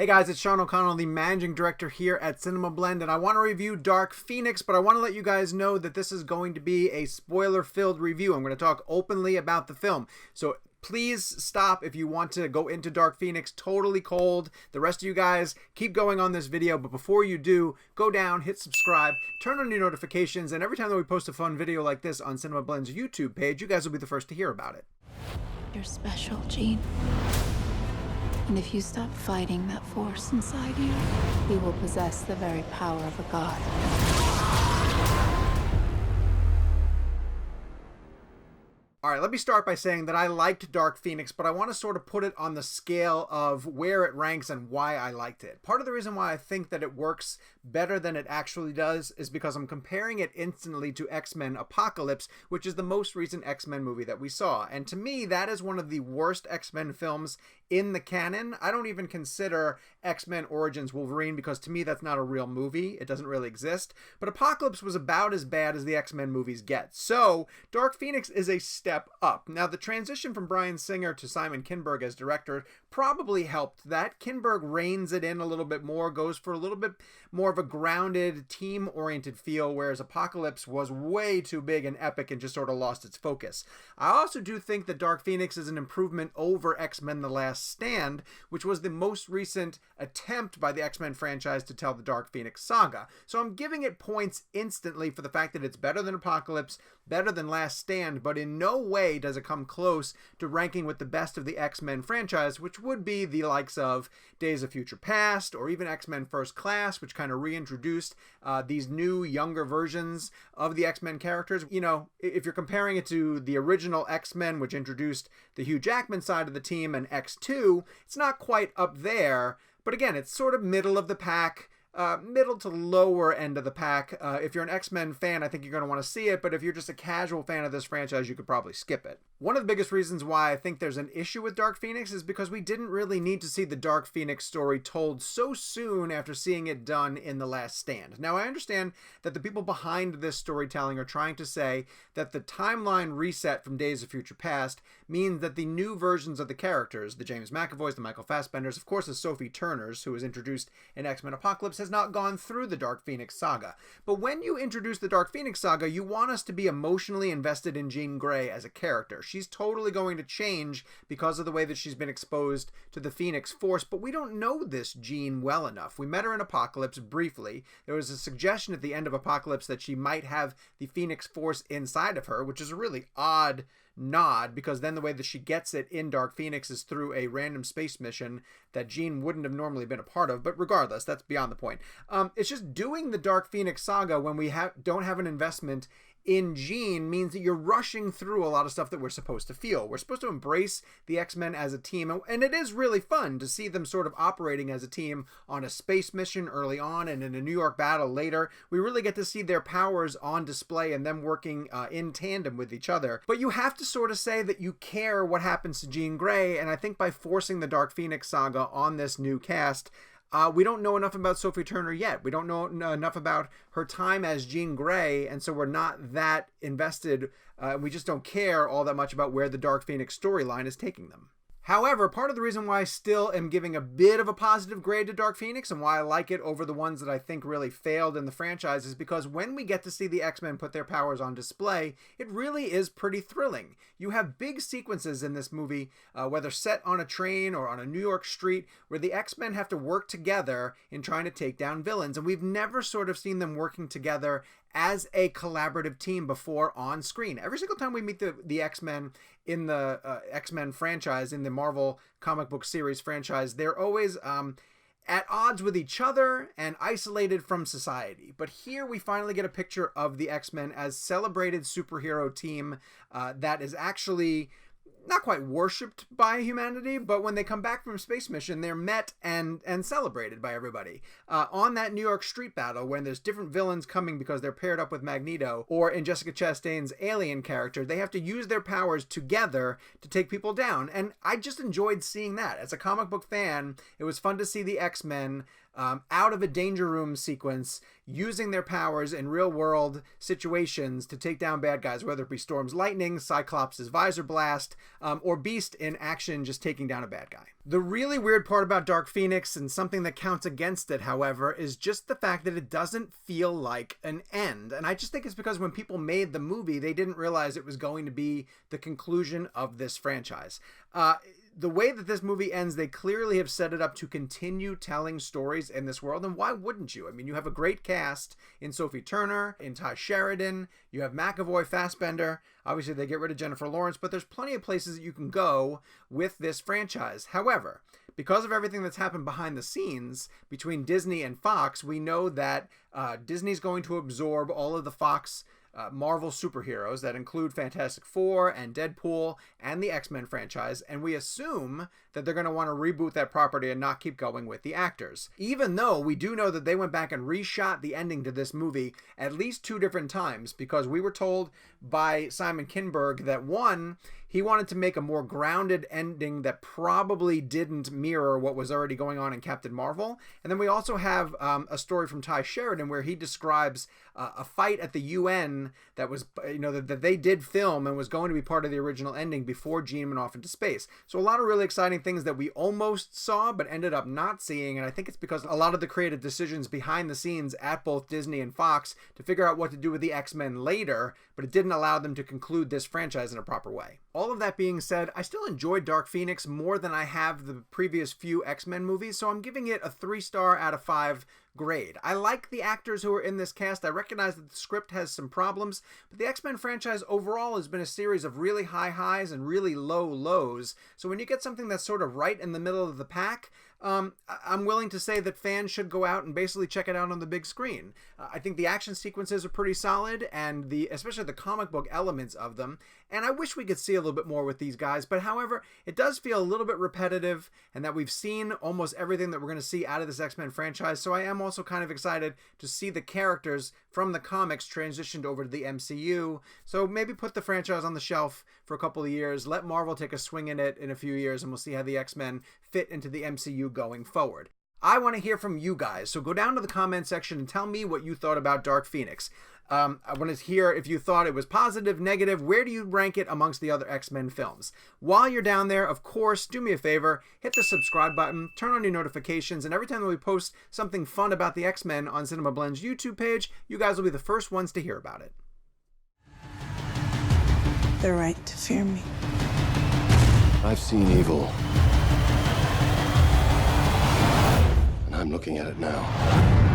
Hey guys, it's Sean O'Connell, the managing director here at CinemaBlend, and I want to review Dark Phoenix, but I want to let you guys know that this is going to be a spoiler-filled review. I'm going to talk openly about the film, so please stop if you want to go into Dark Phoenix totally cold. The rest of you guys, keep going on this video, but before you do, go down, hit subscribe, turn on your notifications, and every time that we post a fun video like this on CinemaBlend's YouTube page, you guys will be the first to hear about it. You're special, Jean. And if you stop fighting that force inside you, we will possess the very power of a god. Alright, let me start by saying that I liked Dark Phoenix, but I want to sort of put it on the scale of where it ranks and why I liked it. Part of the reason why I think that it works better than it actually does is because I'm comparing it instantly to X-Men Apocalypse, which is the most recent X-Men movie that we saw. And to me, that is one of the worst X-Men films in the canon. I don't even consider X-Men Origins Wolverine because to me that's not a real movie. It doesn't really exist. But Apocalypse was about as bad as the X-Men movies get. So, Dark Phoenix is a step up. Now, the transition from Bryan Singer to Simon Kinberg as director probably helped that. Kinberg reins it in a little bit more, goes for a little bit more of a grounded, team-oriented feel, whereas Apocalypse was way too big and epic and just sort of lost its focus. I also do think that Dark Phoenix is an improvement over X-Men The Last Stand, which was the most recent attempt by the X-Men franchise to tell the Dark Phoenix saga. So I'm giving it points instantly for the fact that it's better than Apocalypse, better than Last Stand, but in no way does it come close to ranking with the best of the X-Men franchise, which would be the likes of Days of Future Past or even X-Men First Class, which kind of reintroduced these new, younger versions of the X-Men characters. You know, if you're comparing it to the original X-Men, which introduced the Hugh Jackman side of the team, and X2, it's not quite up there, but again, it's sort of middle of the pack. Middle to lower end of the pack. If you're an X-Men fan, I think you're going to want to see it, but if you're just a casual fan of this franchise, you could probably skip it. One of the biggest reasons why I think there's an issue with Dark Phoenix is because we didn't really need to see the Dark Phoenix story told so soon after seeing it done in The Last Stand. Now, I understand that the people behind this storytelling are trying to say that the timeline reset from Days of Future Past means that the new versions of the characters, the James McAvoys, the Michael Fassbenders, of course the Sophie Turners, who was introduced in X-Men Apocalypse, has not gone through the Dark Phoenix saga. But when you introduce the Dark Phoenix saga, you want us to be emotionally invested in Jean Grey as a character. She's totally going to change because of the way that she's been exposed to the Phoenix Force, but we don't know this Jean well enough. We met her in Apocalypse briefly. There was a suggestion at the end of Apocalypse that she might have the Phoenix Force inside of her, which is a really odd nod, because then the way that she gets it in Dark Phoenix is through a random space mission that Jean wouldn't have normally been a part of, but regardless, that's beyond the point. It's just doing the Dark Phoenix saga when we don't have an investment in Jean means that you're rushing through a lot of stuff that we're supposed to feel. We're supposed to embrace the X-Men as a team, and it is really fun to see them sort of operating as a team on a space mission early on and in a New York battle later. We really get to see their powers on display and them working in tandem with each other. But you have to sort of say that you care what happens to Jean Grey, and I think by forcing the Dark Phoenix saga on this new cast, we don't know enough about Sophie Turner yet. We don't know enough about her time as Jean Grey, and so we're not that invested. We just don't care all that much about where the Dark Phoenix storyline is taking them. However, part of the reason why I still am giving a bit of a positive grade to Dark Phoenix and why I like it over the ones that I think really failed in the franchise is because when we get to see the X-Men put their powers on display, it really is pretty thrilling. You have big sequences in this movie, whether set on a train or on a New York street, where the X-Men have to work together in trying to take down villains, and we've never sort of seen them working together as a collaborative team before on screen. Every single time we meet the X-Men in the X-Men franchise, in the Marvel comic book series franchise, they're always at odds with each other and isolated from society. But here we finally get a picture of the X-Men as celebrated superhero team that is actually not quite worshipped by humanity, but when they come back from a space mission, they're met and celebrated by everybody. On that New York street battle, when there's different villains coming because they're paired up with Magneto, or in Jessica Chastain's alien character, they have to use their powers together to take people down. And I just enjoyed seeing that. As a comic book fan, it was fun to see the X-Men out of a danger room sequence, using their powers in real world situations to take down bad guys, whether it be Storm's lightning, Cyclops' visor blast, or Beast in action just taking down a bad guy. The really weird part about Dark Phoenix, and something that counts against it, however, is just the fact that it doesn't feel like an end. And I just think it's because when people made the movie, they didn't realize it was going to be the conclusion of this franchise. The way that this movie ends, they clearly have set it up to continue telling stories in this world, and why wouldn't you? I mean, you have a great cast in Sophie Turner, in Ty Sheridan, you have McAvoy, Fassbender, obviously they get rid of Jennifer Lawrence, but there's plenty of places that you can go with this franchise. However, because of everything that's happened behind the scenes between Disney and Fox, we know that Disney's going to absorb all of the Fox Marvel superheroes that include Fantastic Four and Deadpool and the X-Men franchise, and we assume that they're going to want to reboot that property and not keep going with the actors. Even though we do know that they went back and reshot the ending to this movie at least 2 different times, because we were told by Simon Kinberg that one, he wanted to make a more grounded ending that probably didn't mirror what was already going on in Captain Marvel. And then we also have a story from Ty Sheridan where he describes a fight at the UN that was, that they did film and was going to be part of the original ending before Jean went off into space. So a lot of really exciting things that we almost saw but ended up not seeing. And I think it's because a lot of the creative decisions behind the scenes at both Disney and Fox to figure out what to do with the X-Men later, but it didn't allow them to conclude this franchise in a proper way. All of that being said, I still enjoyed Dark Phoenix more than I have the previous few X-Men movies, so I'm giving it a 3-star out of 5 grade. I like the actors who are in this cast. I recognize that the script has some problems, but the X-Men franchise overall has been a series of really high highs and really low lows. So when you get something that's sort of right in the middle of the pack, I'm willing to say that fans should go out and basically check it out on the big screen. I think the action sequences are pretty solid, and especially the comic book elements of them. And I wish we could see a little bit more with these guys, but however, it does feel a little bit repetitive, and that we've seen almost everything that we're going to see out of this X-Men franchise. So I am also kind of excited to see the characters from the comics transitioned over to the MCU. So maybe put the franchise on the shelf for a couple of years, let Marvel take a swing in it in a few years, and we'll see how the X-Men fit into the MCU going forward. I want to hear from you guys, so go down to the comment section and tell me what you thought about Dark Phoenix. I want to hear if you thought it was positive, negative. Where do you rank it amongst the other X-Men films? While you're down there, of course, do me a favor, hit the subscribe button, turn on your notifications, and every time that we post something fun about the X-Men on CinemaBlend's YouTube page, you guys will be the first ones to hear about it. The right to fear me. I've seen evil. And I'm looking at it now.